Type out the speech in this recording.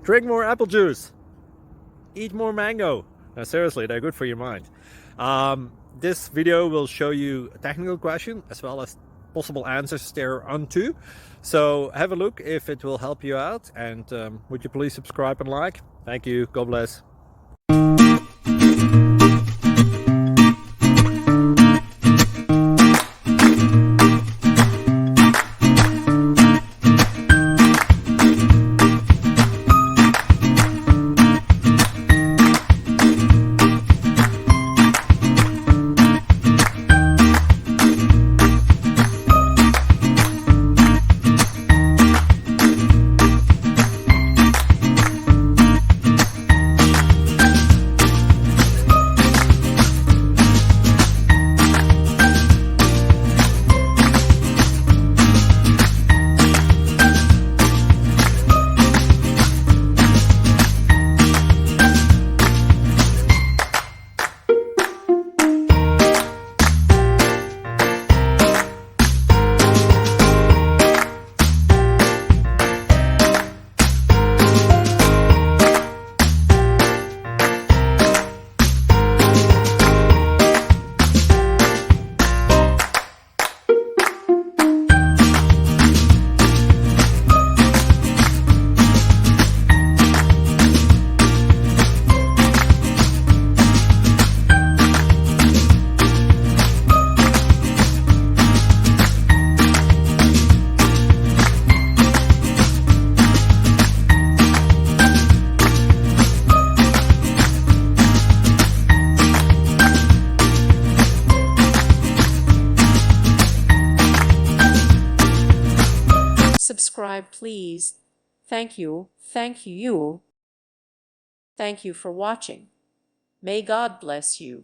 Drink more apple juice. Eat more mango. Now, seriously, they're good for your mind. This video will show you a technical question as well as possible answers thereunto. So have a look if it will help you out, and would you please subscribe and like? Thank you. God bless. Subscribe, please. Thank you. Thank you. Thank you for watching. May God bless you.